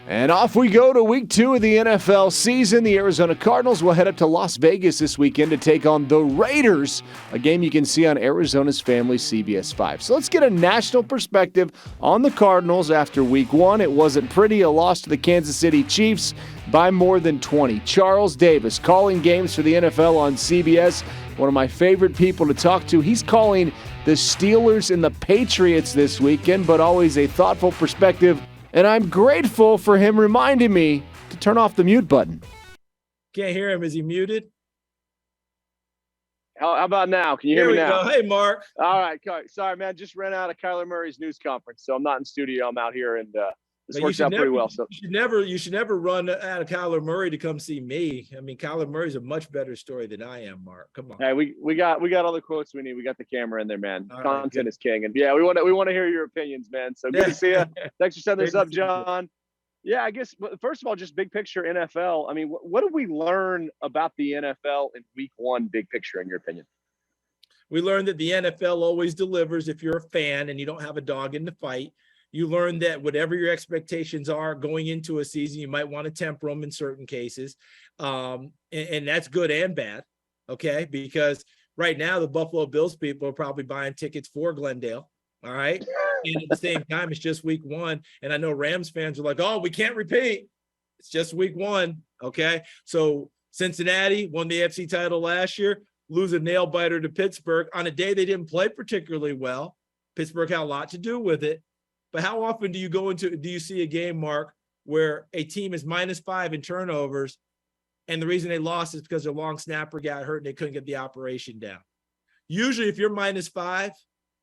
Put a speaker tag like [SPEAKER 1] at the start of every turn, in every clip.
[SPEAKER 1] And off we go to week 2 of the NFL season. The Arizona Cardinals will head up to Las Vegas this weekend to take on the Raiders, a game you can see on Arizona's family CBS 5. So let's get a national perspective on the Cardinals after week 1. It wasn't pretty, a loss to the Kansas City Chiefs by more than 20. Charles Davis calling games for the NFL on CBS. One of my favorite people to talk to. He's calling the Steelers and the Patriots this weekend, but always a thoughtful perspective. And I'm grateful for him reminding me to turn off the mute button.
[SPEAKER 2] Can't hear him. Is he muted?
[SPEAKER 3] How about now? Can you hear me now?
[SPEAKER 2] Go. Hey, Mark.
[SPEAKER 3] All right. Sorry, man. Just ran out of Kyler Murray's news conference, so I'm not in studio. I'm out here, and this works out pretty well. So
[SPEAKER 2] you should never run out of Kyler Murray to come see me. I mean, Kyler Murray's a much better story than I am, Mark. Come on.
[SPEAKER 3] Hey, we got all the quotes we need. We got the camera in there, man. All Content is king, and yeah, we want to hear your opinions, man. So good to see you. Thanks for setting this up, John. Yeah, I guess first of all, just big picture NFL. I mean, what did we learn about the NFL in week 1, big picture, in your opinion?
[SPEAKER 2] We learned that the NFL always delivers if you're a fan and you don't have a dog in the fight. You learn that whatever your expectations are going into a season, you might want to temper them in certain cases. And that's good and bad, okay? Because right now, the Buffalo Bills people are probably buying tickets for Glendale, all right? And at the same time, it's just week 1. And I know Rams fans are like, oh, we can't repeat. It's just week 1, okay? So Cincinnati won the AFC title last year, lose a nail-biter to Pittsburgh on a day they didn't play particularly well. Pittsburgh had a lot to do with it. But how often do you see a game, Mark, where a team is -5 in turnovers, and the reason they lost is because their long snapper got hurt and they couldn't get the operation down? Usually, if you're -5,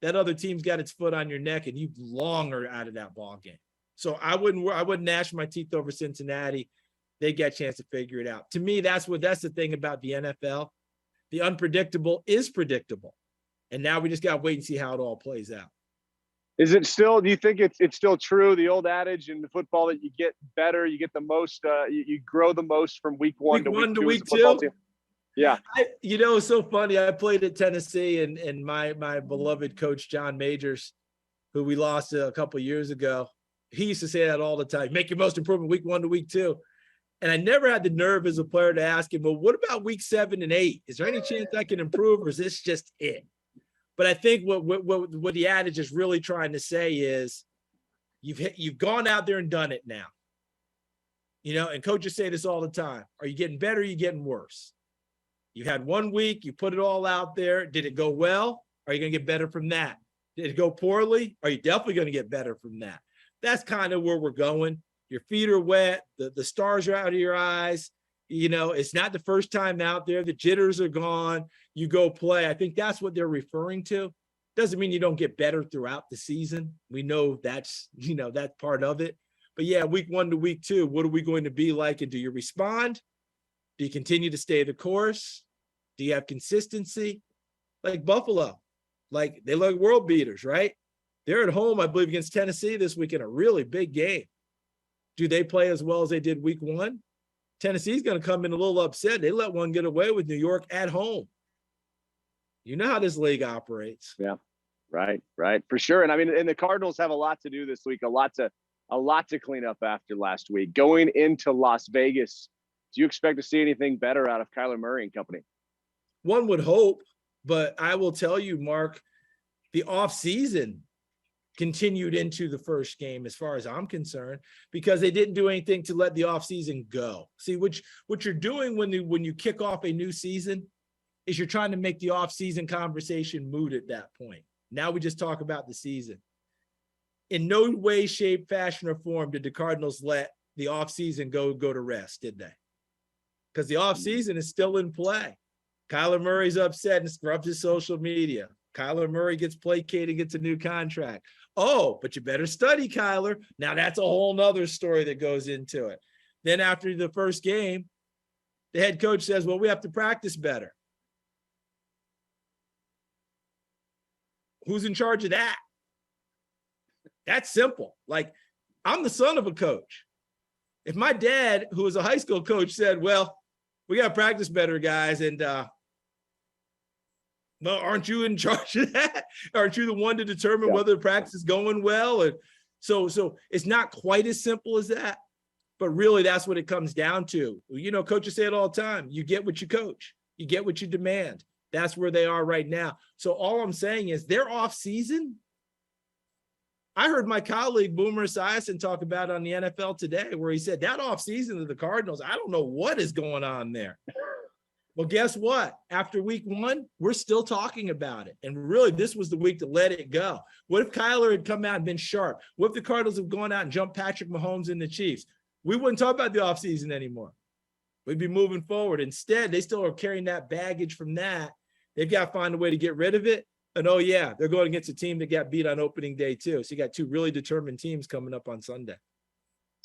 [SPEAKER 2] that other team's got its foot on your neck, and you long are out of that ball game. So I wouldn't gnash my teeth over Cincinnati. They got a chance to figure it out. To me, that's the thing about the NFL. The unpredictable is predictable, and now we just got to wait and see how it all plays out.
[SPEAKER 3] Is it still? Do you think it's still true, the old adage in the football, that you get better, you get the most, you grow the most from week 1 to week 2? Yeah.
[SPEAKER 2] It's so funny. I played at Tennessee, and my beloved coach John Majors, who we lost a couple of years ago, he used to say that all the time: make your most improvement week 1 to week 2. And I never had the nerve as a player to ask him, well, what about week 7 and 8? Is there any chance I can improve, or is this just it? But I think what the adage is really trying to say is you've gone out there and done it now. And coaches say this all the time. Are you getting better? Or are you getting worse? You had 1 week, you put it all out there. Did it go well? Are you going to get better from that? Did it go poorly? Are you definitely going to get better from that? That's kind of where we're going. Your feet are wet. The stars are out of your eyes. It's not the first time out there. The jitters are gone. You go play. I think that's what they're referring to. Doesn't mean you don't get better throughout the season. We know that's part of it. But yeah, week 1 to week 2, what are we going to be like? And do you respond? Do you continue to stay the course? Do you have consistency? Like Buffalo, like they look world beaters, right? They're at home, I believe, against Tennessee this week in a really big game. Do they play as well as they did week 1? Tennessee's going to come in a little upset. They let one get away with New York at home. You know how this league operates.
[SPEAKER 3] Yeah, right, for sure. And I mean, and the Cardinals have a lot to do this week, a lot to clean up after last week. Going into Las Vegas, do you expect to see anything better out of Kyler Murray and company?
[SPEAKER 2] One would hope, but I will tell you, Mark, the offseason continued into the first game as far as I'm concerned, because they didn't do anything to let the offseason go. See, what you're doing when you kick off a new season is you're trying to make the offseason conversation moot at that point. Now we just talk about the season. In no way, shape, fashion, or form did the Cardinals let the offseason go to rest, did they? Because the offseason is still in play. Kyler Murray's upset and scrubs his social media. Kyler Murray gets placated, gets a new contract. Oh, but you better study, Kyler. Now that's a whole nother story that goes into it. Then after the first game, the head coach says, well, we have to practice better. Who's in charge of that? That's simple. Like, I'm the son of a coach. If my dad, who was a high school coach, said, well, we got to practice better, guys, and well, aren't you in charge of that? Aren't you the one to determine whether the practice is going well? And so it's not quite as simple as that. But really, that's what it comes down to. You know, coaches say it all the time. You get what you coach. You get what you demand. That's where they are right now. So all I'm saying is they're off season. I heard my colleague Boomer Esiason talk about it on the NFL Today, where he said that off season of the Cardinals, I don't know what is going on there. Well, guess what? After week 1, we're still talking about it. And really, this was the week to let it go. What if Kyler had come out and been sharp? What if the Cardinals have gone out and jumped Patrick Mahomes and the Chiefs? We wouldn't talk about the offseason anymore. We'd be moving forward. Instead, they still are carrying that baggage from that. They've got to find a way to get rid of it. And oh, yeah, they're going against a team that got beat on opening day, too. So you got 2 really determined teams coming up on Sunday.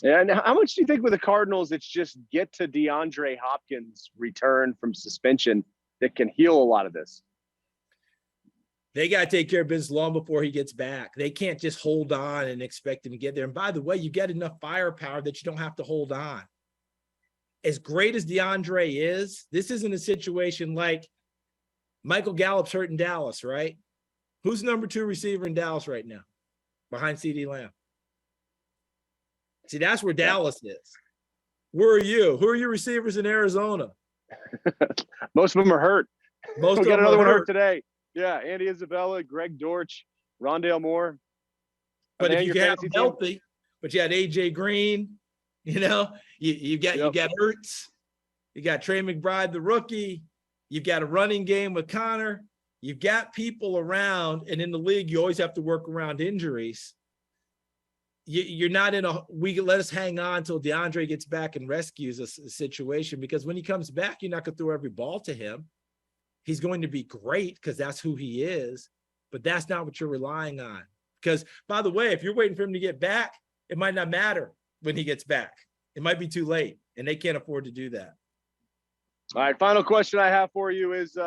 [SPEAKER 3] Yeah, and how much do you think with the Cardinals it's just get to DeAndre Hopkins' return from suspension that can heal a lot of this?
[SPEAKER 2] They got to take care of business long before he gets back. They can't just hold on and expect him to get there. And by the way, you get enough firepower that you don't have to hold on. As great as DeAndre is, this isn't a situation like Michael Gallup's hurt in Dallas, right? Who's number 2 receiver in Dallas right now behind CeeDee Lamb? See, that's where Dallas is. Where are you? Who are your receivers in Arizona?
[SPEAKER 3] Most of them are hurt.
[SPEAKER 2] Most
[SPEAKER 3] we
[SPEAKER 2] of
[SPEAKER 3] got
[SPEAKER 2] them
[SPEAKER 3] another one
[SPEAKER 2] hurt
[SPEAKER 3] hurt today. Yeah, Andy Isabella, Greg Dortch, Rondale Moore.
[SPEAKER 2] But if you have them healthy, but you had AJ Green, you know, you got Ertz, you got Trey McBride, the rookie, you've got a running game with Connor, you've got people around, and in the league, you always have to work around injuries. You're not in let us hang on until DeAndre gets back and rescues a situation, because when he comes back, you're not going to throw every ball to him. He's going to be great because that's who he is, but that's not what you're relying on. Because, by the way, if you're waiting for him to get back, it might not matter when he gets back. It might be too late, and they can't afford to do that.
[SPEAKER 3] All right, final question I have for you is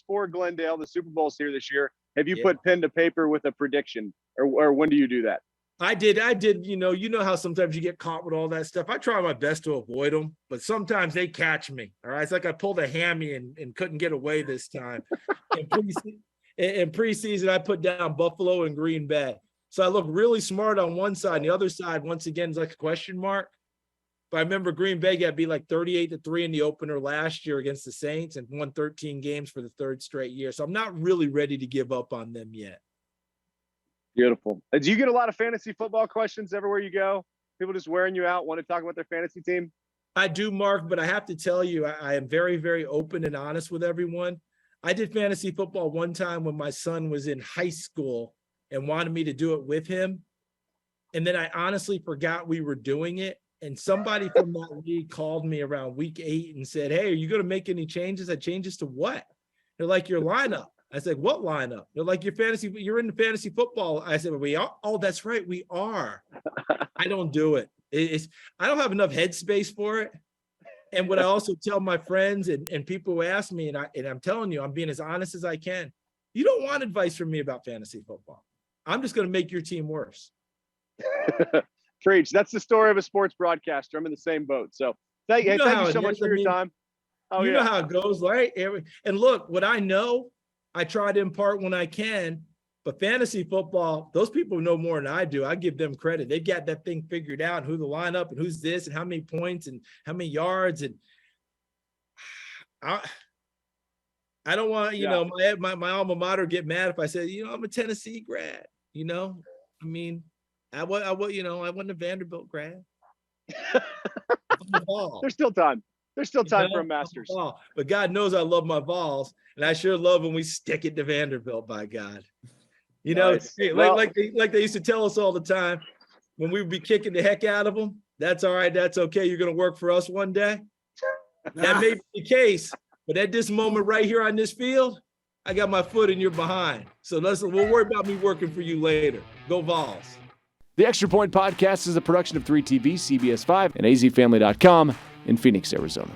[SPEAKER 3] for Glendale. The Super Bowl's here this year. Have you put pen to paper with a prediction, or when do you do that?
[SPEAKER 2] I did. You know how sometimes you get caught with all that stuff. I try my best to avoid them, but sometimes they catch me. All right. It's like I pulled a hammy and couldn't get away this time. In preseason, I put down Buffalo and Green Bay. So I look really smart on one side, and the other side, once again, is like a question mark. But I remember Green Bay got beat like 38-3 in the opener last year against the Saints and won 13 games for the 3rd straight year. So I'm not really ready to give up on them yet.
[SPEAKER 3] Beautiful. Do you get a lot of fantasy football questions everywhere you go? People just wearing you out, want to talk about their fantasy team?
[SPEAKER 2] I do, Mark, but I have to tell you, I am very, very open and honest with everyone. I did fantasy football one time when my son was in high school and wanted me to do it with him. And then I honestly forgot we were doing it. And somebody from that league called me around week 8 and said, "Hey, are you going to make any changes?" I changes to what? They're like, "Your lineup." I said, "What lineup?" They're like, you're in the fantasy football. I said, "Well, we are." "Oh, that's right. We are." I don't do it. I don't have enough headspace for it. And what I also tell my friends and people who ask me, and I'm telling you, I'm being as honest as I can. You don't want advice from me about fantasy football. I'm just going to make your team worse.
[SPEAKER 3] Preach. That's the story of a sports broadcaster. I'm in the same boat. So thank you so much for your time.
[SPEAKER 2] You know how it goes, right? And look, what I know, I try to impart when I can, but fantasy football, those people know more than I do. I give them credit. They've got that thing figured out, who the lineup and who's this and how many points and how many yards. And I don't want, my alma mater get mad if I say, I'm a Tennessee grad, I mean, I wasn't a Vanderbilt grad.
[SPEAKER 3] There's still time. There's still time for a master's.
[SPEAKER 2] But God knows I love my Vols, and I sure love when we stick it to Vanderbilt, by God.
[SPEAKER 3] Nice.
[SPEAKER 2] Like they used to tell us all the time, when we would be kicking the heck out of them, that's all right, that's okay, you're going to work for us one day. That may be the case, but at this moment right here on this field, I got my foot in your behind. So we'll worry about me working for you later. Go Vols.
[SPEAKER 1] The Extra Point Podcast is a production of 3TV, CBS 5, and azfamily.com in Phoenix, Arizona.